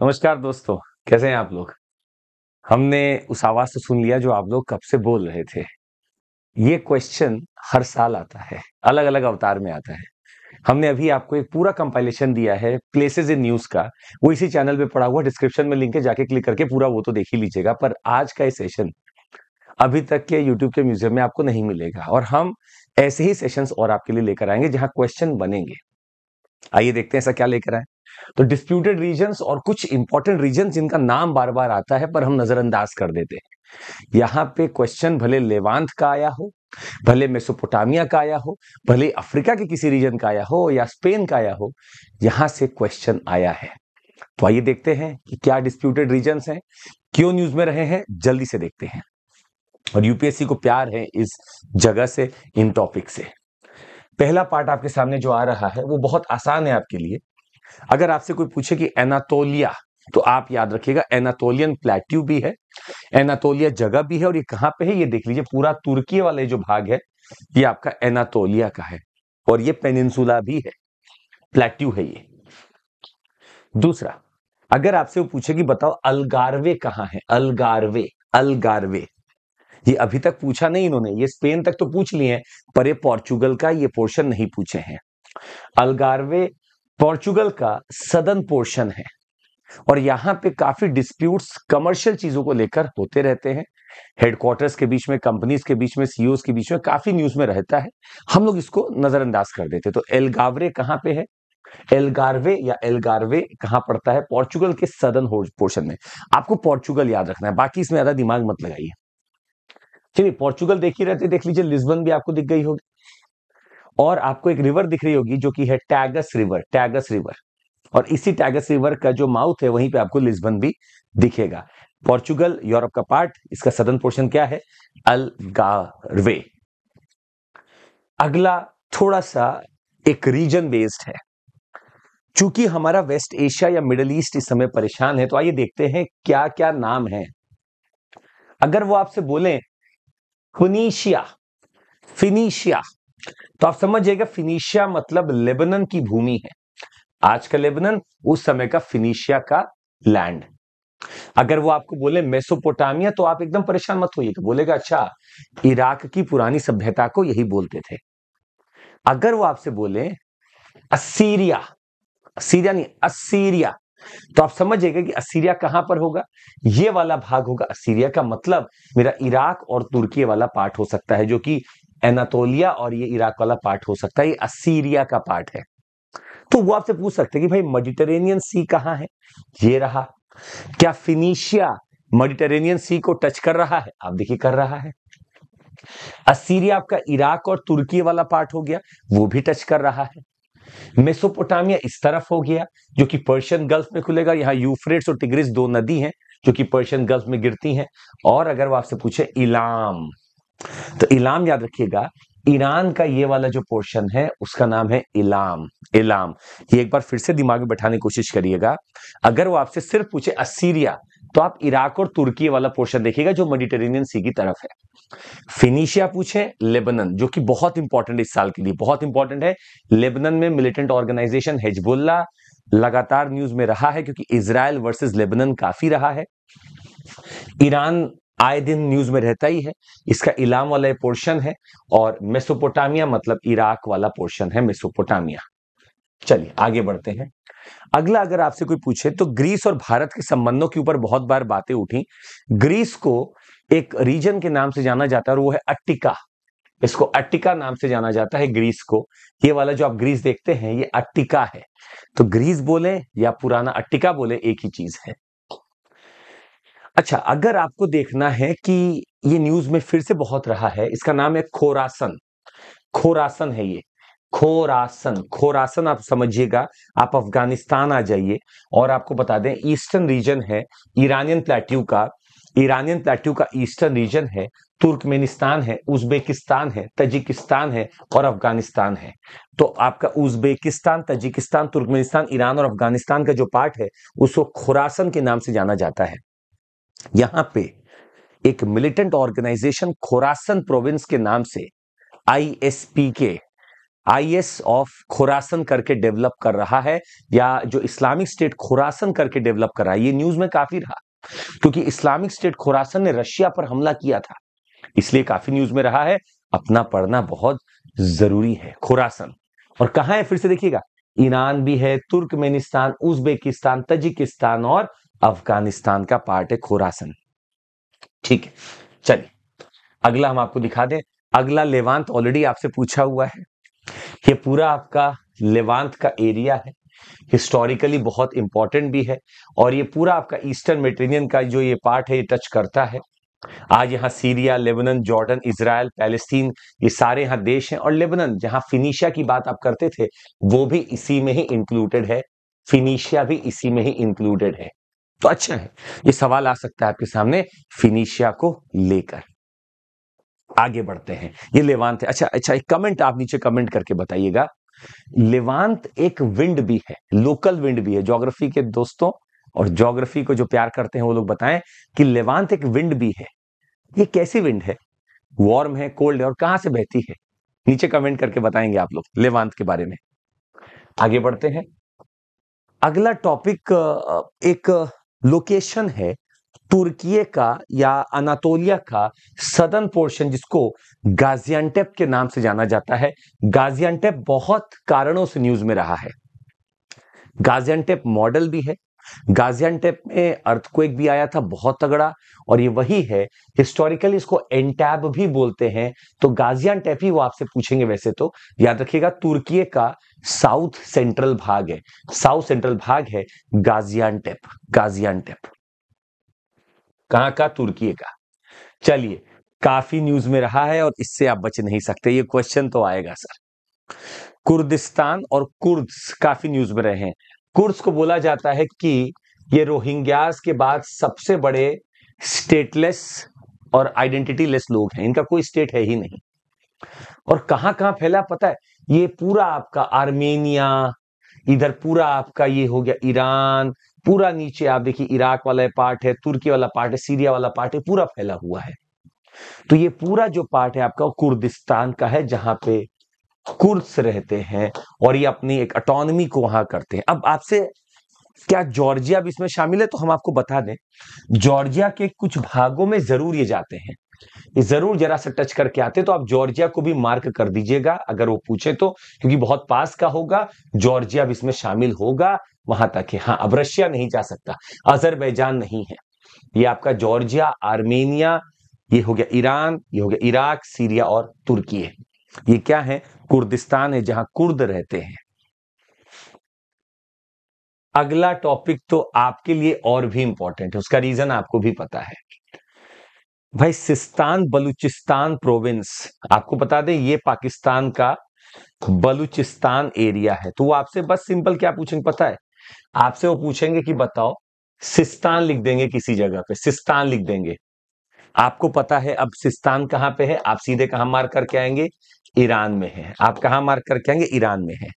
नमस्कार दोस्तों। कैसे हैं आप लोग। हमने उस आवाज से सुन लिया जो आप लोग कब से बोल रहे थे। ये क्वेश्चन हर साल आता है, अलग अलग अवतार में आता है। हमने अभी आपको एक पूरा कंपाइलेशन दिया है प्लेसेस इन न्यूज का। वो इसी चैनल पे पड़ा हुआ, डिस्क्रिप्शन में लिंक है, जाके क्लिक करके पूरा वो तो देख ही लीजिएगा। पर आज का ये सेशन अभी तक के यूट्यूब के म्यूजियम में आपको नहीं मिलेगा, और हम ऐसे ही सेशंस और आपके लिए लेकर आएंगे जहां क्वेश्चन बनेंगे। आइए देखते हैं ऐसा क्या लेकर आए। तो डिस्प्यूटेड रीजन्स और कुछ इंपॉर्टेंट रीजन जिनका नाम बार बार आता है पर हम नजरअंदाज कर देते हैं। यहाँ पे क्वेश्चन भले लेवांत का आया हो, भले मेसोपोटामिया का आया हो, भले अफ्रीका के किसी रीजन का आया हो या स्पेन का आया हो, यहां से क्वेश्चन आया है। तो आइए देखते हैं कि क्या डिस्प्यूटेड रीजन्स हैं, क्यों न्यूज में रहे हैं, जल्दी से देखते हैं। और यूपीएससी को प्यार है इस जगह से, इन टॉपिक से। पहला पार्ट आपके सामने जो आ रहा है वो बहुत आसान है आपके लिए। अगर आपसे कोई पूछे कि एनातोलिया, तो आप याद रखिएगा एनातोलियन प्लेट्यू भी है, एनातोलिया जगह भी है, और ये कहां पे है ये देख लीजिए। पूरा तुर्की वाले जो भाग है ये आपका एनातोलिया का है, और ये पेनिनसुला भी है, प्लेट्यू है ये। दूसरा, अगर आपसे वो पूछे कि बताओ अलगारवे कहां है, अलगारवे, अलगारवे, ये अभी तक पूछा नहीं इन्होंने। ये स्पेन तक तो पूछ लिए हैं, पर ये पोर्चुगल का ये पोर्शन नहीं पूछे हैं। अलगारवे पोर्चुगल का सदर्न पोर्शन है, और यहां पे काफी डिस्प्यूट्स कमर्शियल चीजों को लेकर होते रहते हैं। हेडक्वार्टर्स के बीच में, कंपनीज के बीच में, सीईओज के बीच में काफी न्यूज में रहता है। हम लोग इसको नजरअंदाज कर देते। तो एलगावरे कहां पे है, एलगारवे या एलगारवे कहां पड़ता है, पोर्चुगल के सदर्न पोर्शन में। आपको पोर्चुगल याद रखना है, बाकी इसमें ज्यादा दिमाग मत लगाइए। चलिए पोर्चुगल देख ही रहते, देख लीजिए लिस्बन भी आपको दिख गई होगी, और आपको एक रिवर दिख रही होगी जो कि है टैगस रिवर, टैगस रिवर। और इसी टैगस रिवर का जो माउथ है वहीं पे आपको लिस्बन भी दिखेगा। पोर्चुगल यूरोप का पार्ट, इसका सदर्न पोर्शन क्या है, अलगारवे। अगला थोड़ा सा एक रीजन बेस्ड है। चूंकि हमारा वेस्ट एशिया या मिडिल ईस्ट इस समय परेशान है, तो आइए देखते हैं क्या क्या नाम है। अगर वो आपसे बोले फिनीशिया, फिनीशिया, तो आप समझ जाइएगा फिनीशिया मतलब लेबनन की भूमि है। आज का लेबनन, उस समय का फिनीशिया का लैंड। अगर वो आपको बोले मेसोपोटामिया, तो आप एकदम परेशान मत होइए, बोलेगा अच्छा इराक की पुरानी सभ्यता को यही बोलते थे। अगर वो आपसे बोले असीरिया, सीरिया नहीं असीरिया, तो आप समझ जाइएगा कि असीरिया कहां पर होगा, ये वाला भाग होगा असीरिया का। मतलब मेरा इराक और तुर्की वाला पार्ट हो सकता है, जो कि एनातोलिया, और ये इराक वाला पार्ट हो सकता है, ये असीरिया का पार्ट है। तो वो आपसे पूछ सकते हैं कि भाई मेडिटेरेनियन सी कहां है, ये रहा। क्या फिनीशिया मेडिटेरेनियन सी को टच कर रहा है, आप देखिए कर रहा है। असीरिया आपका इराक और तुर्की वाला पार्ट हो गया, वो भी टच कर रहा है। मेसोपोटामिया इस तरफ हो गया, जो कि पर्शियन गल्फ में खुलेगा। यहाँ यूफ्रेट्स और टिग्रिस दो नदी हैं जो कि पर्शियन गल्फ में गिरती हैं। और अगर वो आपसे पूछे इलाम, तो इलाम याद रखिएगा, ईरान का ये वाला जो पोर्शन है उसका नाम है इलाम, इलाम। ये एक बार फिर से दिमाग में बैठाने की कोशिश करिएगा। अगर वो आपसे सिर्फ पूछे असीरिया, तो आप इराक और तुर्की वाला पोर्शन देखिएगा जो मेडिटेरेनियन सी की तरफ है। फिनिशिया पूछे लेबनन, जो कि बहुत इंपॉर्टेंट इस साल के लिए, बहुत इंपॉर्टेंट है। लेबनन में मिलिटेंट ऑर्गेनाइजेशन हिजबुल्ला लगातार न्यूज में रहा है, क्योंकि इजराइल वर्सेस लेबनन काफी रहा है। ईरान आए दिन न्यूज में रहता ही है। इसका इलाम वाला पोर्शन है, और मेसोपोटामिया मतलब इराक वाला पोर्शन है मेसोपोटामिया। चलिए आगे बढ़ते हैं। अगला, अगर आपसे कोई पूछे तो ग्रीस और भारत के संबंधों के ऊपर बहुत बार बातें उठी। ग्रीस को एक रीजन के नाम से जाना जाता है, और वो है अट्टिका। इसको अट्टिका नाम से जाना जाता है ग्रीस को। ये वाला जो आप ग्रीस देखते हैं ये अट्टिका है। तो ग्रीस बोले या पुराना अट्टिका बोले, एक ही चीज है। अच्छा, अगर आपको देखना है कि ये न्यूज में फिर से बहुत रहा है, इसका नाम है खोरासन। खोरासन है ये, खोरासन, खोरासन आप समझिएगा। आप अफगानिस्तान आ जाइए, और आपको बता दें ईस्टर्न रीजन है ईरानियन प्लेट्यू का। ईरानियन प्लेट्यू का ईस्टर्न रीजन है, तुर्कमेनिस्तान है, उज्बेकिस्तान है, तजिकिस्तान है, और अफगानिस्तान है। तो आपका उज्बेकिस्तान, तजिकिस्तान, तुर्कमेनिस्तान, ईरान और अफगानिस्तान का जो पार्ट है उसको खुरासन के नाम से जाना जाता है। यहां पे एक मिलिटेंट ऑर्गेनाइजेशन खोरासन प्रोविंस के नाम से, आईएसपीके, आईएस ऑफ खुरासन करके डेवलप कर रहा है, या जो इस्लामिक स्टेट खुरासन करके डेवलप कर रहा है। ये न्यूज में काफी रहा, क्योंकि इस्लामिक स्टेट खुरासन ने रशिया पर हमला किया था, इसलिए काफी न्यूज में रहा है। अपना पढ़ना बहुत जरूरी है। खुरासन और कहां है, फिर से देखिएगा, ईरान भी है, तुर्कमेनिस्तान, उज्बेकिस्तान, तजिकिस्तान और अफगानिस्तान का पार्ट है खुरासन। ठीक है, चलिए अगला हम आपको दिखा दें। अगला लेवांत ऑलरेडी आपसे पूछा हुआ है। ये पूरा आपका लेवांत का एरिया है, हिस्टोरिकली बहुत इंपॉर्टेंट भी है, और ये पूरा आपका ईस्टर्न मेडिटेरेनियन का जो ये पार्ट है ये टच करता है। आज यहाँ Syria, Lebanon, Jordan, Israel, Palestine, ये सारे यहाँ देश हैं। और लेबनान, जहां फिनिशिया की बात आप करते थे, वो भी इसी में ही इंक्लूडेड है। फिनिशिया भी इसी में ही इंक्लूडेड है। तो अच्छा है, ये सवाल आ सकता है आपके सामने फिनिशिया को लेकर। आगे बढ़ते हैं, ये लेवांत है। अच्छा, एक कमेंट आप नीचे कमेंट करके बताइएगा, लेवांत एक विंड भी है, लोकल विंड भी है। ज्योग्राफी के दोस्तों और ज्योग्राफी को जो प्यार करते हैं वो लोग बताएं कि लेवांत एक विंड भी है। ये कैसी विंड है, वार्म है, कोल्ड है, और कहां से बहती है? नीचे कमेंट करके बताएंगे आप लोग लेवांत के बारे में। आगे बढ़ते हैं। अगला टॉपिक एक लोकेशन है तुर्की का या अनातोलिया का सदर्न पोर्शन, जिसको गाजियान्टेप के नाम से जाना जाता है। गाजियान्टेप बहुत कारणों से न्यूज में रहा है। गाजियान्टेप मॉडल भी है, गाजियान्टेप में अर्थक्वेक भी आया था बहुत तगड़ा, और ये वही है। हिस्टोरिकली इसको एंटैब भी बोलते हैं। तो गाजियान्टेप ही वो आपसे पूछेंगे। वैसे तो याद रखिएगा, तुर्की का साउथ सेंट्रल भाग है, साउथ सेंट्रल भाग है गाजियान्टेप। गाजियान्टेप कहां का? तुर्की का। चलिए, काफी न्यूज में रहा है और इससे आप बच नहीं सकते, ये क्वेश्चन तो आएगा सर। कुर्दिस्तान और कुर्द्स काफी न्यूज में रहे हैं। कुर्द्स को बोला जाता है कि ये रोहिंग्यास के बाद सबसे बड़े स्टेटलेस और आइडेंटिटी लेस लोग हैं, इनका कोई स्टेट है ही नहीं। और कहां कहां फैला पता है? ये पूरा आपका आर्मेनिया, इधर पूरा आपका ये हो गया ईरान, पूरा नीचे आप देखिए इराक वाला पार्ट है, तुर्की वाला पार्ट है, सीरिया वाला पार्ट है, पूरा फैला हुआ है। तो ये पूरा जो पार्ट है आपका कुर्दिस्तान का है, जहां पे कुर्द्स रहते हैं और ये अपनी एक ऑटोनॉमी को वहां करते हैं। अब आपसे क्या जॉर्जिया भी इसमें शामिल है? तो हम आपको बता दें, जॉर्जिया के कुछ भागों में जरूर ये जाते हैं, ये जरूर जरा सा टच करके आते। तो आप जॉर्जिया को भी मार्क कर दीजिएगा अगर वो पूछे तो, क्योंकि बहुत पास का होगा। जॉर्जिया भी इसमें शामिल होगा, वहां तक है। हाँ, अब रशिया नहीं जा सकता, अजरबैजान नहीं है। ये आपका जॉर्जिया, आर्मेनिया, ये हो गया ईरान, ये हो गया इराक, सीरिया और तुर्की है। ये क्या है? कुर्दिस्तान है, जहां कुर्द रहते हैं। अगला टॉपिक तो आपके लिए और भी इंपॉर्टेंट है, उसका रीजन आपको भी पता है भाई। सिस्तान बलूचिस्तान प्रोविंस, आपको बता दें ये पाकिस्तान का बलूचिस्तान एरिया है। तो वो आपसे बस सिंपल क्या पूछेंगे पता है? आपसे वो पूछेंगे कि बताओ, सिस्तान लिख देंगे, किसी जगह पे सिस्तान लिख देंगे। आपको पता है अब सिस्तान कहां पे है, आप सीधे कहां मार्क करके आएंगे? ईरान में है। आप कहां मार्क करके आएंगे? ईरान में है।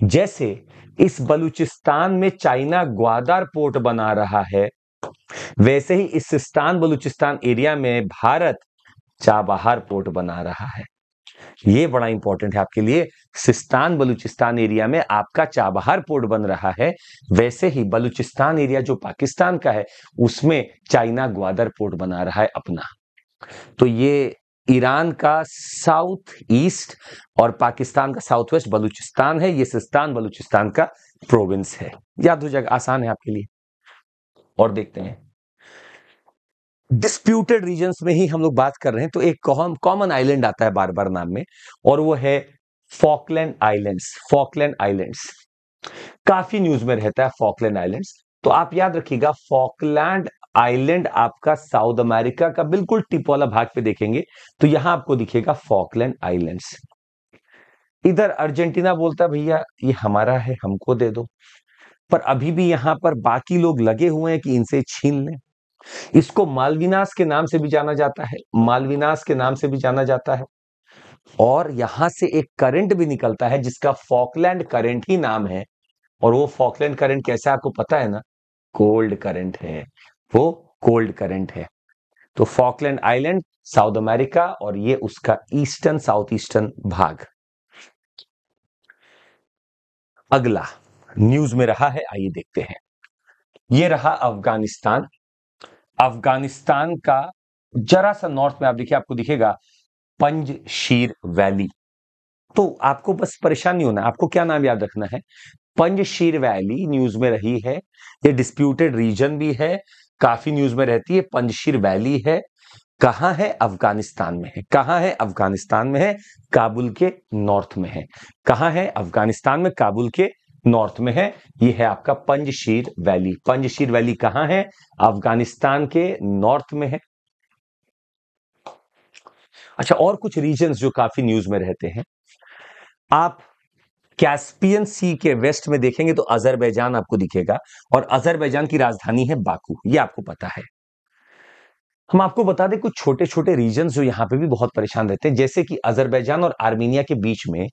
जैसे इस बलूचिस्तान में चाइना ग्वादर पोर्ट बना रहा है, वैसे ही इस सिस्तान बलूचिस्तान एरिया में भारत चाबहार पोर्ट बना रहा है। ये बड़ा इंपॉर्टेंट है आपके लिए। सिस्तान बलूचिस्तान एरिया में आपका चाबहार पोर्ट बन रहा है, वैसे ही बलूचिस्तान एरिया जो पाकिस्तान का है उसमें चाइना ग्वादर पोर्ट बना रहा है अपना। तो ये ईरान का साउथ ईस्ट और पाकिस्तान का साउथ वेस्ट बलूचिस्तान है। ये सिस्तान बलूचिस्तान का प्रोविंस है। याद हो जाएगा, आसान है आपके लिए। और देखते हैं, डिस्प्यूटेड रीजन्स में ही हम लोग बात कर रहे हैं। तो एक कॉमन आइलैंड आता है बार बार नाम में, और वो है फॉकलैंड आइलैंड्स। फॉकलैंड आइलैंड्स काफी न्यूज में रहता है, फॉकलैंड आइलैंड्स। तो आप याद रखिएगा, फॉकलैंड आइलैंड आपका साउथ अमेरिका का बिल्कुल टिप वाला भाग पे देखेंगे तो यहां आपको दिखेगा फॉकलैंड आइलैंड्स। इधर अर्जेंटीना बोलता है भैया ये हमारा है, हमको दे दो, पर अभी भी यहां पर बाकी लोग लगे हुए हैं कि इनसे छीन लें। इसको मालविनास के नाम से भी जाना जाता है, मालविनास के नाम से भी जाना जाता है। और यहां से एक करंट भी निकलता है जिसका फॉकलैंड करंट ही नाम है। और वो फॉकलैंड करंट कैसा है आपको पता है ना? कोल्ड करंट है, वो कोल्ड करंट है। तो फॉकलैंड आइलैंड साउथ अमेरिका, और ये उसका ईस्टर्न साउथ ईस्टर्न भाग। अगला न्यूज में रहा है, आइए देखते हैं। ये रहा अफगानिस्तान। अफगानिस्तान का जरा सा नॉर्थ में आप देखिए, आपको दिखेगा पंजशीर वैली। तो आपको बस परेशान नहीं होना, आपको क्या नाम याद रखना है, पंजशीर वैली न्यूज में रही है। ये डिस्प्यूटेड रीजन भी है, काफी न्यूज में रहती है। पंजशीर वैली है, कहां है, अफगानिस्तान में है। कहां है, अफगानिस्तान में है, काबुल के नॉर्थ में है। कहां है, अफगानिस्तान में, काबुल के नॉर्थ में है। ये है आपका पंजशीर वैली। पंजशीर वैली कहां है, अफगानिस्तान के नॉर्थ में है। अच्छा, और कुछ रीजन्स जो काफी न्यूज में रहते हैं, आप कैस्पियन सी के वेस्ट में देखेंगे तो अजरबैजान आपको दिखेगा, और अजरबैजान की राजधानी है बाकू, ये आपको पता है। हम आपको बता दें कुछ छोटे छोटे रीजन्स जो यहां पे भी बहुत परेशान रहते हैं, जैसे कि अजरबैजान और आर्मीनिया के बीच में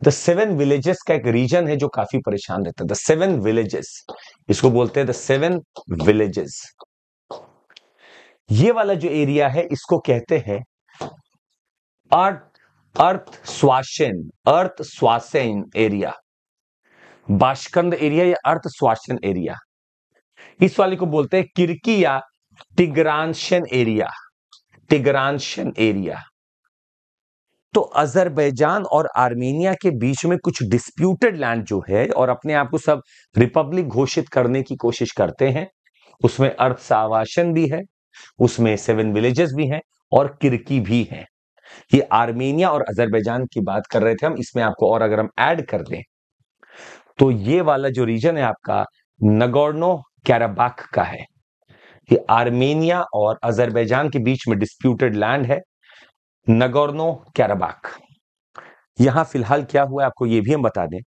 द 7 विलेजेस का एक रीजन है जो काफी परेशान रहता है। द 7 विलेजेस, इसको बोलते हैं द 7 विलेजेस। ये वाला जो एरिया है इसको कहते हैं अर्थ स्वासेन एरिया, बाशकंद एरिया या अर्थ स्वासन एरिया। इस वाले को बोलते हैं किर्की या टिग्रानशन एरिया, टिग्रानशन एरिया। तो अजरबैजान और आर्मेनिया के बीच में कुछ डिस्प्यूटेड लैंड जो है, और अपने आप को सब रिपब्लिक घोषित करने की कोशिश करते हैं, उसमें अर्थ सावाशन भी है, उसमें 7 विलेजेस भी हैं, और किर्की भी है। ये आर्मेनिया और अजरबैजान की बात कर रहे थे हम, इसमें आपको और अगर हम ऐड कर दें तो ये वाला जो रीजन है आपका नगोर्नो कैराबाख का है। ये आर्मेनिया और अजरबैजान के बीच में डिस्प्यूटेड लैंड है, नगोर्नो कैराबाख। यहां फिलहाल क्या हुआ आपको ये भी हम बता दें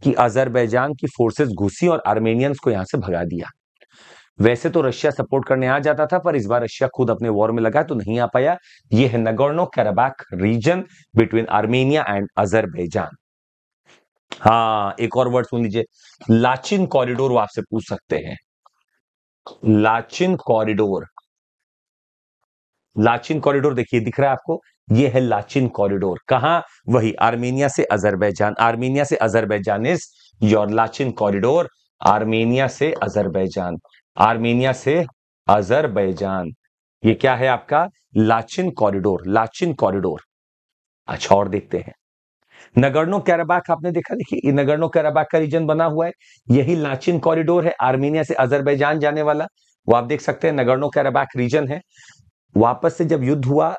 कि अजरबैजान की फोर्सेस घुसी और आर्मेनियंस को यहां से भगा दिया। वैसे तो रशिया सपोर्ट करने आ जाता था, पर इस बार रशिया खुद अपने वॉर में लगा तो नहीं आ पाया। ये है Nagorno Karabakh region between Armenia and Azerbaijan. हाँ, एक और वर्ड सुन लीजिए, लाचिन कॉरिडोर, वो आपसे पूछ सकते हैं। लाचिन कॉरिडोर, लाचिन कॉरिडोर देखिए दिख रहा है आपको, ये है लाचिन कॉरिडोर। कहां, वही आर्मेनिया से अजरबैजान। आर्मेनिया से Azerbaijan is your Lachin corridor. Armenia से अजरबैजान, आर्मेनिया से अजरबैजान, ये क्या है आपका, लाचिन कॉरिडोर, लाचिन कॉरिडोर। अच्छा, और देखते हैं नगोर्नो कैराबाख। आपने देखा, देखिए ये नगोर्नो कैराबाख का रीजन बना हुआ है, यही लाचिन कॉरिडोर है आर्मेनिया से अजरबैजान जाने वाला। वो आप देख सकते हैं नगोर्नो कैराबाख रीजन है। वापस से जब युद्ध हुआ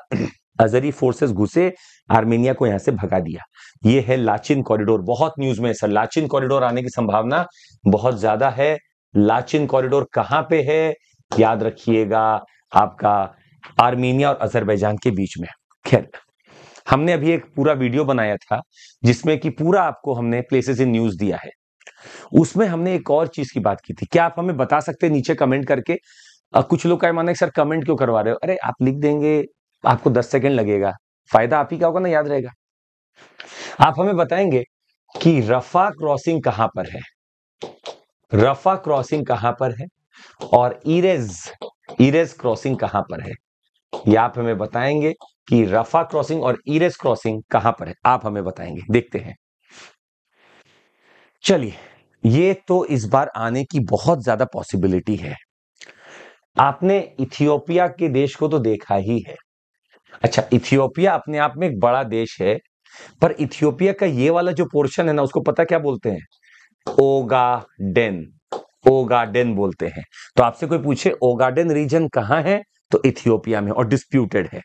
अजरी फोर्सेस घुसे, आर्मेनिया को यहां से भगा दिया। ये है लाचिन कॉरिडोर। बहुत न्यूज में सर लाचिन कॉरिडोर आने की संभावना बहुत ज्यादा है। लाचिन कॉरिडोर कहां पे है, याद रखिएगा, आपका आर्मेनिया और अजरबैजान के बीच में। खैर, हमने अभी एक पूरा वीडियो बनाया था जिसमें कि पूरा आपको हमने प्लेसेस इन न्यूज दिया है। उसमें हमने एक और चीज की बात की थी, क्या आप हमें बता सकते हैं नीचे कमेंट करके। कुछ लोग का माना सर कमेंट क्यों करवा रहे हो, अरे आप लिख देंगे, आपको 10 सेकंड लगेगा, फायदा आप ही का होगा ना, याद रहेगा। आप हमें बताएंगे कि रफा क्रॉसिंग कहां पर है, रफा क्रॉसिंग कहां पर है, और इरेज क्रॉसिंग कहां पर है। ये आप हमें बताएंगे कि रफा क्रॉसिंग और इरेज क्रॉसिंग कहां पर है, आप हमें बताएंगे। देखते हैं, चलिए, ये तो इस बार आने की बहुत ज्यादा पॉसिबिलिटी है। आपने इथियोपिया के देश को तो देखा ही है। अच्छा, इथियोपिया अपने आप में एक बड़ा देश है, पर इथियोपिया का ये वाला जो पोर्शन है ना, उसको पता क्या बोलते हैं, ओगाडेन, ओगाडेन बोलते हैं। तो आपसे कोई पूछे ओगाडेन रीजन कहां है, तो इथियोपिया में, और डिस्प्यूटेड है।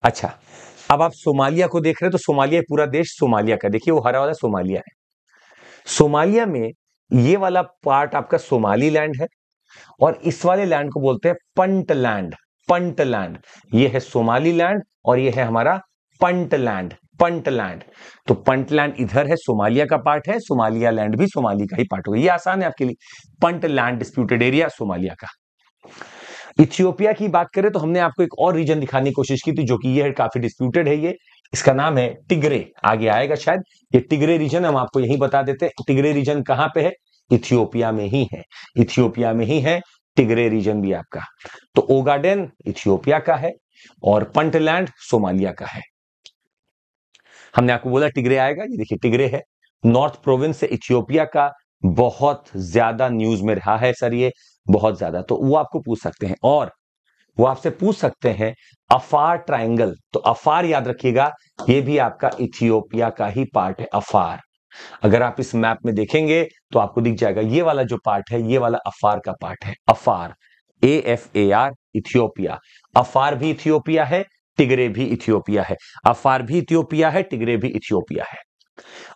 अच्छा, अब आप सोमालिया को देख रहे हैं, तो सोमालिया पूरा देश सोमालिया का, देखिए वो हरा वाला सोमालिया है। सोमालिया में ये वाला पार्ट आपका सोमाली लैंड है, और इस वाले लैंड को बोलते हैं पंट लैंड, पंट लैंड। ये है सोमाली लैंड और ये है हमारा पंट लैंड, पंट लैंड। तो पंट लैंड इधर है, सोमालिया का पार्ट है, सोमालिया लैंड भी सोमाली का ही पार्ट होगा। ये आसान है आपके लिए, punt land disputed area Somalia का। इथियोपिया की बात करें तो हमने आपको एक और रीजन दिखाने की कोशिश की थी, जो कि ये है, काफी डिस्प्यूटेड है ये, इसका नाम है टिग्रे। आगे आएगा शायद, ये टिग्रे रीजन हम आपको यही बता देते हैं। टिग्रे रीजन कहां पे है, इथियोपिया में ही है, इथियोपिया में ही है टिग्रे रीजन भी आपका। तो ओगाडेन इथियोपिया का है और पंटलैंड सोमालिया का है। हमने आपको बोला टिग्रे आएगा, ये देखिए टिग्रे है, नॉर्थ प्रोविंस से इथियोपिया का बहुत ज्यादा न्यूज में रहा है सर, ये बहुत ज्यादा, तो वो आपको पूछ सकते हैं। और वो आपसे पूछ सकते हैं अफार ट्रायंगल, तो अफार याद रखिएगा, ये भी आपका इथियोपिया का ही पार्ट है, अफार। अगर आप इस मैप में देखेंगे तो आपको दिख जाएगा ये वाला जो पार्ट है, ये वाला अफार का पार्ट है, अफार, AFAR, इथियोपिया। अफार भी इथियोपिया है, टिग्रे भी इथियोपिया है। अफार भी इथियोपिया है, टिग्रे भी इथियोपिया है।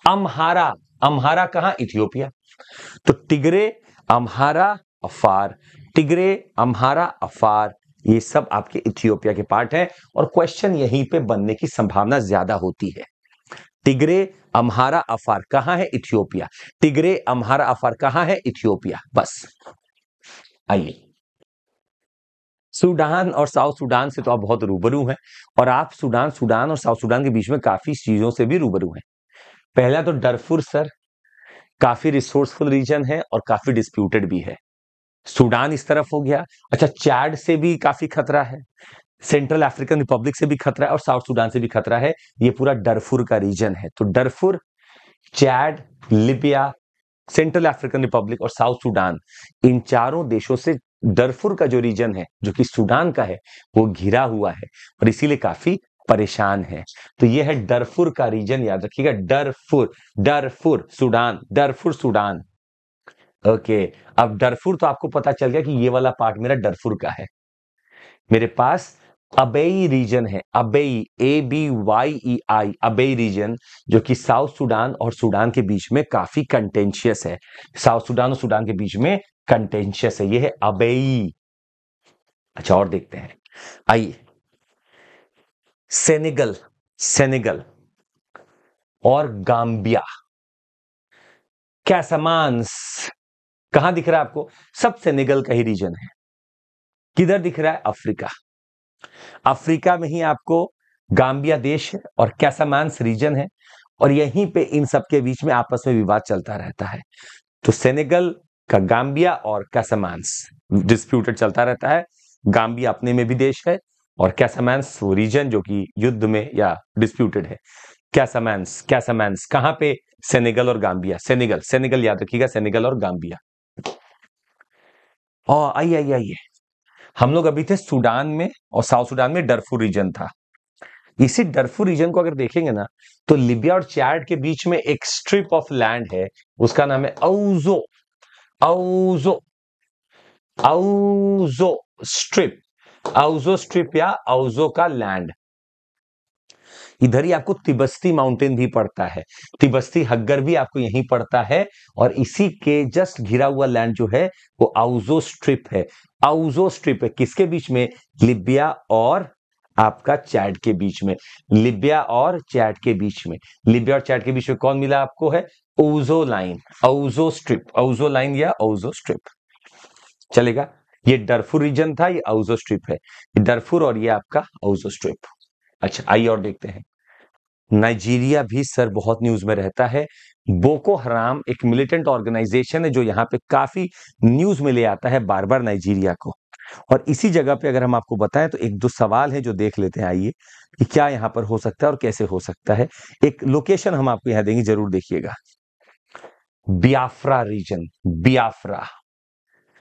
अम्हारा, अम्हारा कहां? इथियोपिया। तो टिग्रे, अम्हारा, अफार, टिग्रे, अम्हारा, अफार, ये सब आपके इथियोपिया के पार्ट हैं और क्वेश्चन यहीं पे बनने की संभावना ज्यादा होती है। टिग्रे, अम्हारा, अफार कहां है? इथियोपिया। टिग्रे, अम्हारा, अफार कहां है? इथियोपिया। बस। आइए, सूडान और साउथ सूडान से तो आप बहुत रूबरू हैं, और आप सूडान और साउथ सूडान के बीच में काफी चीजों से भी रूबरू हैं। पहला तो डरफुर सर, काफी रिसोर्सफुल रीजन है और काफी डिस्प्यूटेड भी है। सूडान इस तरफ हो गया। अच्छा, चैड से भी काफी खतरा है, सेंट्रल अफ्रीकन रिपब्लिक से भी खतरा है और साउथ सूडान से भी खतरा है। ये पूरा डरफुर का रीजन है। तो Darfur, Chad, Libya, Central African Republic और साउथ सूडान, इन चारों देशों से डरफुर का जो रीजन है, जो कि सूडान का है, वो घिरा हुआ है और इसीलिए काफी परेशान है। तो ये है डरफुर का रीजन, याद रखिएगा, डरफुर, डरफुर सूडान, डरफुर सूडान। ओके, अब डरफुर तो आपको पता चल गया कि ये वाला पार्ट मेरा डरफुर का है। मेरे पास अबेई रीजन है, अबेई, ABYEI, अबेई रीजन, जो कि साउथ सूडान और सूडान के बीच में काफी कंटेंशियस है। साउथ सूडान और सूडान के बीच में कंटेंशियस है, ये है अबेई। अच्छा, और देखते हैं, आइए, सेनेगल, सेनेगल और गाम्बिया, कैसामांस, कहां दिख रहा है आपको? सब सेनेगल का ही रीजन है। किधर दिख रहा है? अफ्रीका। अफ्रीका में ही आपको गाम्बिया देश है और कैसामांस रीजन है, और यहीं पे इन सबके बीच में आपस में विवाद चलता रहता है। तो सेनेगल का गाम्बिया और कैसामांस डिस्प्यूटेड चलता रहता है। गाम्बिया अपने में भी देश है और कैसामांस वो रीजन जो कि युद्ध में या डिस्प्यूटेड है। कैसामांस, कैसामांस कहां पे? सेनेगल और गाम्बिया, सेनेगल, सेनेगल याद रखिएगा, सेनेगल और गाम्बिया। और आइए आइए आइए, हम लोग अभी थे सूडान में और साउथ सूडान में डरफुर रीजन था। इसी डरफुर रीजन को अगर देखेंगे ना, तो लिबिया और चैड के बीच में एक स्ट्रिप ऑफ लैंड है, उसका नाम है औजो, औजो, औजो स्ट्रिप, औजो स्ट्रिप या औजो का लैंड। इधर ही आपको तिबस्ती माउंटेन भी पड़ता है, तिबस्ती हग्गर भी आपको यहीं पड़ता है, और इसी के जस्ट घिरा हुआ लैंड जो है वो औजो स्ट्रिप है। औजो स्ट्रिप है किसके बीच में? लिबिया और आपका चैड के बीच में, लिबिया और चैड के बीच में। लिबिया और चैड के बीच में कौन मिला आपको? है औजो लाइन, औजो स्ट्रिप, औजो लाइन या औजो स्ट्रिप। चलेगा, ये डरफुर रीजन था, ये औजो स्ट्रिप है, ये डरफुर और ये आपका औजो स्ट्रिप। अच्छा, आइए और देखते हैं, नाइजीरिया भी सर बहुत न्यूज में रहता है। बोको हराम एक मिलिटेंट ऑर्गेनाइजेशन है जो यहाँ पे काफी न्यूज में ले आता है बार बार नाइजीरिया को। और इसी जगह पे अगर हम आपको बताएं तो एक दो सवाल है जो देख लेते हैं, आइए, कि क्या यहाँ पर हो सकता है और कैसे हो सकता है। एक लोकेशन हम आपको यहाँ देंगे, जरूर देखिएगा, बियाफ्रा रीजन, बियाफ्रा,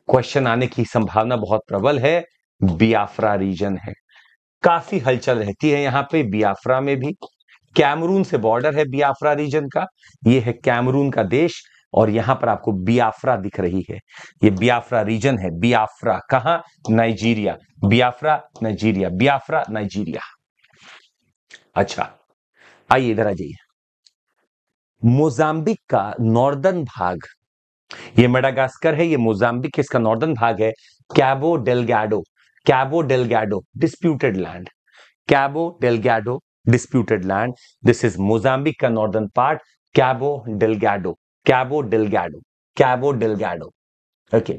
क्वेश्चन आने की संभावना बहुत प्रबल है। बियाफ्रा रीजन है, काफी हलचल रहती है यहाँ पे बियाफ्रा में भी। कैमरून से बॉर्डर है बियाफ्रा रीजन का, ये है कैमरून का देश, और यहां पर आपको बियाफ्रा दिख रही है, ये बियाफ्रा रीजन है। बियाफ्रा कहां? Nigeria, Biafra Nigeria, Biafra Nigeria. अच्छा, आइए इधर आ जाइए, मोजाम्बिक का नॉर्दर्न भाग, ये मेडागास्कर है, ये मोजाम्बिक इसका नॉर्दर्न भाग है। Cabo Delgado, Cabo Delgado disputed land, Cabo Delgado disputed land, this is Mozambique का northern part, Cabo Delgado, Cabo Delgado, Cabo Delgado. Okay,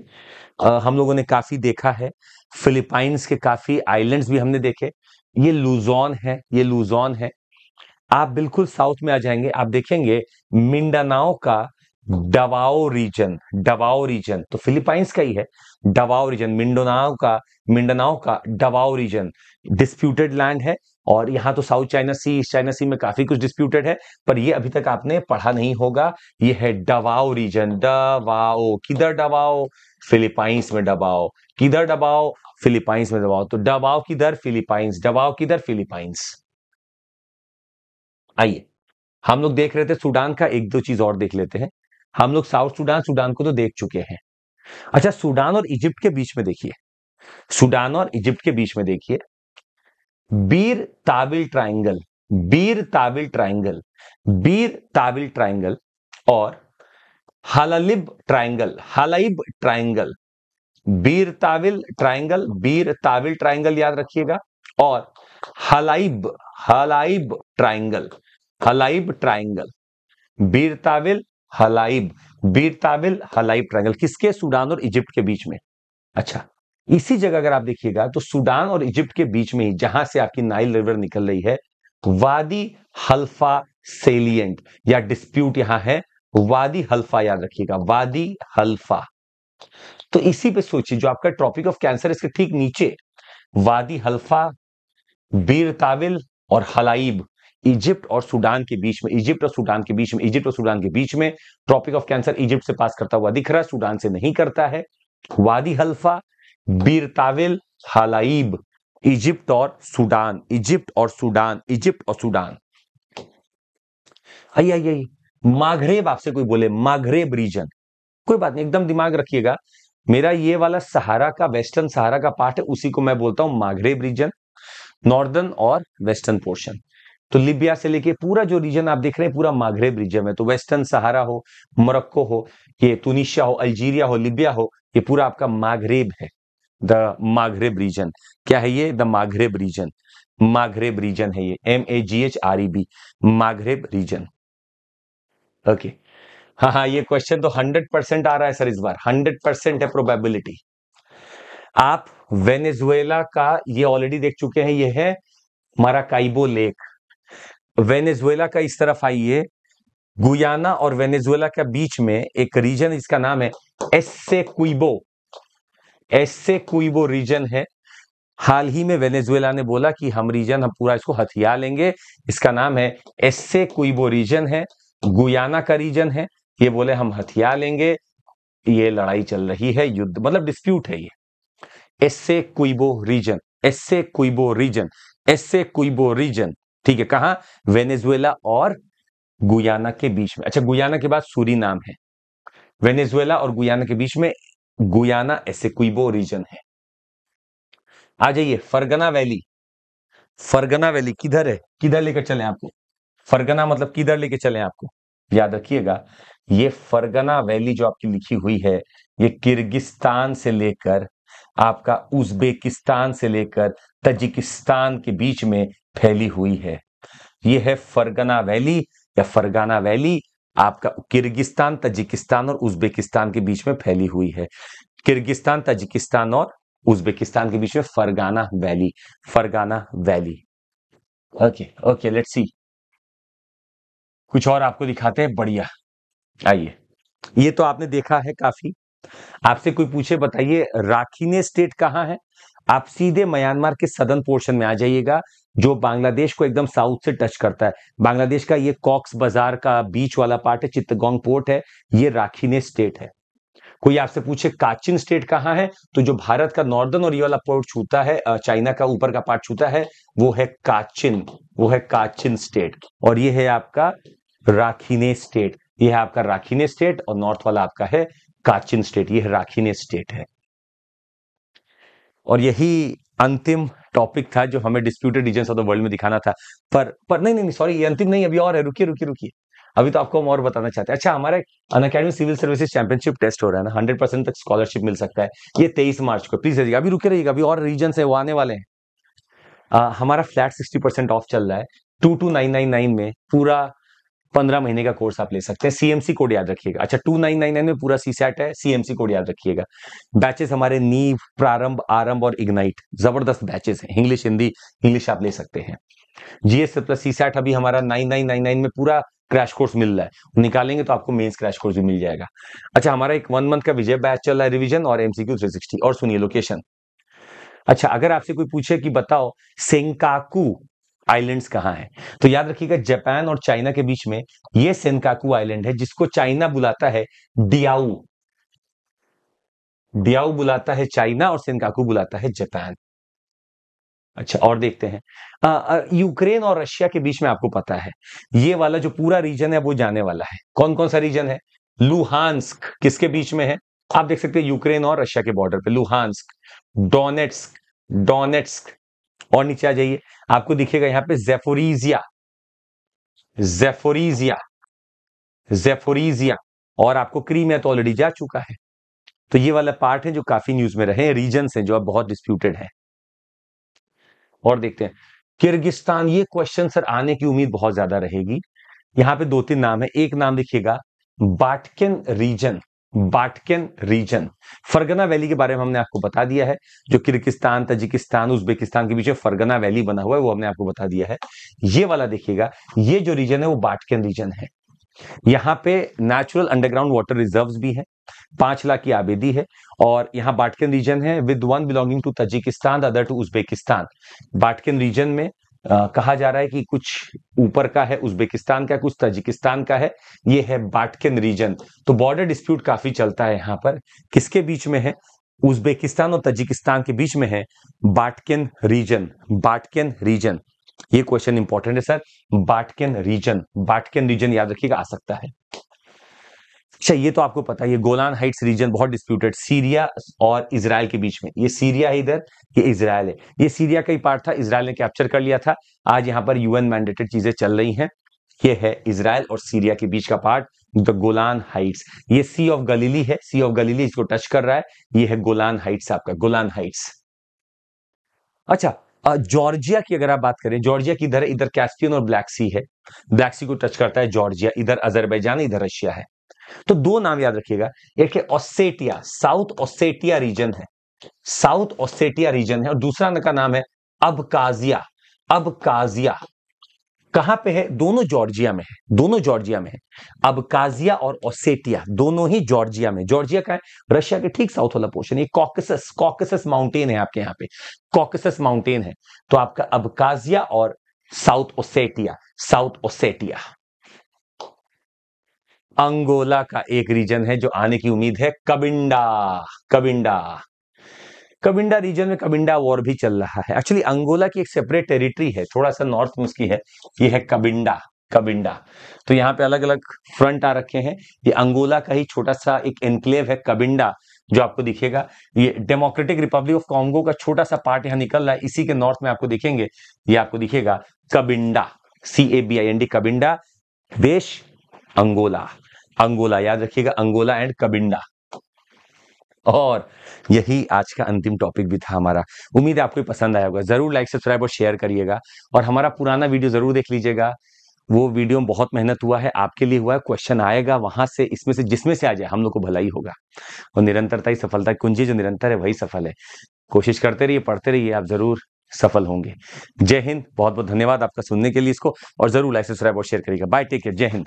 हम लोगों ने काफी देखा है, फिलीपाइंस के काफी आइलैंड्स भी हमने देखे। ये लूजोन है, ये लूजोन है। आप बिल्कुल साउथ में आ जाएंगे, आप देखेंगे मिंडानाओ का डवाओ रीजन, डवाओ रीजन तो फिलीपाइंस का ही है। डवाओ रीजन, मिंडनाओ का डवाओ रीजन डिस्प्यूटेड लैंड है। और यहां तो साउथ चाइना सी, ईस्ट चाइना सी में काफी कुछ डिस्प्यूटेड है, पर ये अभी तक आपने पढ़ा नहीं होगा। ये है डवाओ रीजन। डवाओ, किधर डवाओ? फिलीपाइंस में डवाओ। किधर डवाओ? फिलीपाइंस में डवाओ। तो डवाओ किधर? फिलीपाइंस। डवाओ किधर? फिलीपाइंस। आइए, हम लोग देख रहे थे सूडान का, एक दो चीज और देख लेते हैं। हम लोग साउथ सूडान, सूडान को तो देख चुके हैं। अच्छा, सूडान और इजिप्ट के बीच में देखिए, सूडान और इजिप्ट के बीच में देखिए, बीर ताबिल ट्राइंगल, बीर ताबिल ट्राइंगल, बीर ताबिल ट्राइंगल और हलालिब ट्राइंगल, हलाइब ट्राइंगल, बीर ताबिल ट्राइंगल, बीर ताबिल ट्राइंगल याद रखिएगा, और हलाइब, हलाइब ट्राइंगल, हलाइब ट्राइंगल, बीर ताबिल हलाइब, बीर ताबिल हलाइब ट्राइंगल किसके? सूडान और इजिप्ट के बीच में। अच्छा, इसी जगह अगर आप देखिएगा तो सूडान और इजिप्ट के बीच में ही, जहां से आपकी नाइल रिवर निकल रही है, वादी हल्फा सेलिएंट या डिस्प्यूट यहां है, वादी हल्फा याद रखिएगा, वादी हल्फा। तो इसी पे सोचिए, जो आपका ट्रॉपिक ऑफ कैंसर, इसके ठीक नीचे वादी हल्फा, बीर ताविल और हलाइब, इजिप्ट और सूडान के बीच में, इजिप्ट और सूडान के बीच में, इजिप्ट और सूडान के बीच में ट्रॉपिक ऑफ कैंसर इजिप्ट से पास करता हुआ दिख रहा है, सूडान से नहीं करता है। वादी हल्फा, बीर ताविल, हलाइब, इजिप्ट और सूडान, इजिप्ट और सूडान, इजिप्ट और सूडान। आइए आइए, माघरेब आपसे कोई बोले, माघरेब रीजन, कोई बात नहीं, एकदम दिमाग रखिएगा, मेरा ये वाला सहारा का, वेस्टर्न सहारा का पार्ट है, उसी को मैं बोलता हूं माघरेब रीजन, नॉर्दर्न और वेस्टर्न पोर्शन। तो लिबिया से लेके पूरा जो रीजन आप देख रहे हैं, पूरा माघरेब रीजन है। तो वेस्टर्न सहारा हो, मोरक्को हो, ये तुनिशिया हो, अल्जीरिया हो, लिबिया हो, ये पूरा आपका माघरेब है, द माघरेब रीजन। क्या है ये? The Maghreb region, Maghreb region है ये, MAGHREB, माघरेब रीजन। ओके, हाँ हाँ, ये क्वेश्चन तो 100% आ रहा है सर इस बार, 100% है प्रोबेबिलिटी। आप वेनेजुएला का ये ऑलरेडी देख चुके हैं, ये है माराकाइबो लेक। वेनेजुएला का इस तरफ आइए, गुयाना और वेनेजुएला के बीच में एक रीजन, इसका नाम है एस्सेक्विबो, एस्सेक्विबो रीजन है। हाल ही में वेनेजुएला ने बोला कि हम रीजन, हम पूरा इसको हथिया लेंगे, इसका नाम है एस्सेक्विबो रीजन है, गुयाना का रीजन है, ये बोले हम हथिया लेंगे। ये लड़ाई चल रही है, युद्ध मतलब डिस्प्यूट है ये, एस्सेक्विबो रीजन, एस्सेक्विबो रीजन, एस्सेक्विबो रीजन। ठीक है, कहां? वेनेजुएला और गुयाना के बीच में। अच्छा, गुयाना के बाद सूरीनाम है, वेनेजुएला और गुयाना के बीच में गुयाना एसेक्विबो रीजन है। आ जाइए, फरगना वैली, फरगना वैली किधर है? किधर लेकर चलें आपको? फरगना मतलब किधर लेके चलें आपको? याद रखिएगा, ये फरगना वैली जो आपकी लिखी हुई है, ये किर्गिस्तान से लेकर आपका उज्बेकिस्तान से लेकर तजिकिस्तान के बीच में फैली हुई है। ये है फरगना वैली या फरगाना वैली, आपका किर्गिस्तान, तजिकिस्तान और उज्बेकिस्तान के बीच में फैली हुई है। किर्गिस्तान, तजिकिस्तान और उज्बेकिस्तान के बीच में Fergana valley, Fergana valley. Okay okay, let's see, कुछ और आपको दिखाते हैं, बढ़िया। आइए, ये तो आपने देखा है काफी। आपसे कोई पूछे, बताइए राखीने स्टेट कहां है? आप सीधे म्यांमार के सदर्न पोर्शन में आ जाइएगा, जो बांग्लादेश को एकदम साउथ से टच करता है। बांग्लादेश का ये कॉक्स बाजार का बीच वाला पार्ट है, चित्तगोंग पोर्ट है, ये राखीने स्टेट है। कोई आपसे पूछे काचिन स्टेट कहां है, तो जो भारत का नॉर्दर्न और ये वाला पोर्ट छूता है, चाइना का ऊपर का पार्ट छूता है, वो है काचिन, वो है काचिन स्टेट। और ये है आपका राखीने स्टेट, ये है आपका राखीने स्टेट, और नॉर्थ वाला आपका है काचिन स्टेट, ये राखीने स्टेट है। और यही अंतिम टॉपिक था जो हमें disputed regions of the world में दिखाना था। पर नहीं नहीं नहीं, सॉरी, ये अंतिम नहीं, अभी और है, रुकिए रुकिए रुकिए, अभी तो आपको हम और बताना चाहते हैं। अच्छा, हमारा Unacademy civil services championship test हो रहा है ना, 100% तक स्कॉलरशिप मिल सकता है, ये 23 मार्च को, प्लीज रहिएगा, अभी रुके रहिएगा, अभी और रीजन है वो आने वाले हैं। हमारा फ्लैट 60% ऑफ चल रहा है, 22999 में पूरा 15 महीने का कोर्स आप ले सकते हैं। CMC कोड याद रखिएगा। अच्छा, 2999 में पूरा CSAT है, CMC कोड याद रखिएगा। बैचेस हमारे नींव, प्रारंभ, आरंभ और इग्नाइट, जबरदस्त बैचेस हैं, इंग्लिश हिंदी, इंग्लिश आप ले सकते हैं। GS प्लस CSAT अभी हमारा 9999 में पूरा क्रैश कोर्स मिल रहा है, निकालेंगे तो आपको मेंस क्रैश कोर्स भी मिल जाएगा। अच्छा, हमारा एक 1 मंथ का विजय बैच चल रहा है, रिवीजन और एमसीक्यू 360। और सुनिए लोकेशन। अच्छा, अगर आपसे कोई पूछे कि बताओ सेंकाकू आइलैंड्स कहाँ है, तो याद रखिएगा जापान और चाइना के बीच में ये सेंकाकू आइलैंड है, जिसको चाइना बुलाता है डियाऊ। डियाऊ बुलाता है चाइना और सेंकाकू बुलाता है जापान। अच्छा, और देखते हैं यूक्रेन और रशिया के बीच में आपको पता है ये वाला जो पूरा रीजन है वो जाने वाला है। कौन कौन सा रीजन है? लुहांस्क किसके बीच में है? आप देख सकते हैं यूक्रेन और रशिया के बॉर्डर पे लुहांस्क, डोनेट्स्क, डोनेट्स्क। और नीचे आ जाइए, आपको दिखेगा यहां पे जेफोरीजिया, जेफोरीजिया, जेफोरीजिया। और आपको क्रीमिया तो ऑलरेडी जा चुका है। तो ये वाला पार्ट है जो काफी न्यूज में रहे, रीजन है जो अब बहुत डिस्प्यूटेड है। और देखते हैं किर्गिस्तान, ये क्वेश्चन सर आने की उम्मीद बहुत ज्यादा रहेगी। यहां पे 2-3 नाम है। एक नाम देखिएगा बाटकिन रीजन, बाटकिन रीजन। फरगना वैली के बारे में हमने आपको बता दिया है, जो किर्गिस्तान, तजिकिस्तान, उज्बेकिस्तान के बीच में फरगना वैली बना हुआ है, वो हमने आपको बता दिया है। ये वाला देखिएगा, ये जो रीजन है वो बाटकिन रीजन है। यहां पे नेचुरल अंडरग्राउंड वाटर रिजर्व्स भी है, 5 लाख की आबादी है। और यहाँ बाटकिन रीजन है with one belonging to Tajikistan, the other to Uzbekistan. Batken region में कहा जा रहा है कि कुछ ऊपर का है उज्बेकिस्तान का, कुछ तजिकिस्तान का है। ये है बाटकिन रीजन। तो बॉर्डर डिस्प्यूट काफी चलता है यहाँ पर। किसके बीच में है? उज्बेकिस्तान और तजिकिस्तान के बीच में है बाटकिन रीजन, बाटकिन रीजन। ये क्वेश्चन इंपॉर्टेंट है सर, बाटकिन रीजन, बाटकिन रीजन याद रखिएगा, आ सकता है। अच्छा, ये तो आपको पता है, ये गोलान हाइट्स रीजन बहुत डिस्प्यूटेड, सीरिया और इजराइल के बीच में। ये सीरिया है इधर, ये इजराइल है। ये सीरिया का ही पार्ट था, इजराइल ने कैप्चर कर लिया था। आज यहाँ पर यूएन मैंडेटेड चीजें चल रही हैं। ये है इजराइल और सीरिया के बीच का पार्ट, द गोलान हाइट्स। ये सी ऑफ गलीली है, सी ऑफ गलीली इसको टच कर रहा है। ये है गोलान हाइट्स, आपका गोलान हाइट्स। अच्छा, जॉर्जिया की अगर आप बात करें, जॉर्जिया की इधर, इधर कैस्पियन और ब्लैक सी है, ब्लैक सी को टच करता है जॉर्जिया। इधर अजरबैजान, इधर रशिया है। तो 2 नाम याद रखिएगा, एक है ऑसेटिया, साउथ ऑसेटिया रीजन है, साउथ ऑसेटिया रीजन है। और दूसरा का नाम है अबकाजिया, अबकाजिया। कहां पे है? दोनों जॉर्जिया में है, दोनों जॉर्जिया में है। अबकाजिया और ऑसेटिया दोनों ही जॉर्जिया में। जॉर्जिया का है रशिया के ठीक साउथ वाला पोर्शन। ये कॉकसस, कॉकसस माउंटेन है आपके यहाँ पे, कॉकसस माउंटेन है। तो आपका अबकाजिया और South Ossetia, South Ossetia. Angola का एक रीजन है जो आने की उम्मीद है, कबिंडा, कबिंडा। कबिंडा रीजन में कबिंडा वॉर भी चल रहा है। एक्चुअली अंगोला की एक सेपरेट टेरिटरी है, थोड़ा सा नॉर्थ में उसकी है, ये है कबिंडा, कबिंडा। तो यहाँ पे अलग अलग फ्रंट आ रखे हैं। ये अंगोला का ही छोटा सा एक एनक्लेव है कबिंडा, जो आपको दिखेगा। ये डेमोक्रेटिक रिपब्लिक ऑफ कॉन्गो का छोटा सा पार्ट यहाँ निकल रहा है, इसी के नॉर्थ में आपको दिखेंगे, ये आपको दिखेगा कबिंडा, CABIND, कबिंडा। देश अंगोला, अंगोला याद रखिएगा, अंगोला एंड कबिंडा। और यही आज का अंतिम टॉपिक भी था हमारा। उम्मीद है आपको पसंद आया होगा। जरूर लाइक, सब्सक्राइब और शेयर करिएगा। और हमारा पुराना वीडियो जरूर देख लीजिएगा, वो वीडियो में बहुत मेहनत हुआ है, आपके लिए हुआ है। क्वेश्चन आएगा वहां से, इसमें से जिसमें से आ जाए हम लोग को भला ही होगा। और निरंतरता ही सफलता की कुंजी, जो निरंतर है वही सफल है। कोशिश करते रहिए, पढ़ते रहिए, आप जरूर सफल होंगे। जय हिंद, बहुत बहुत धन्यवाद आपका सुनने के लिए इसको। और जरूर लाइक, सब्सक्राइब और शेयर करिएगा। बाय, टेक केयर, जय हिंद।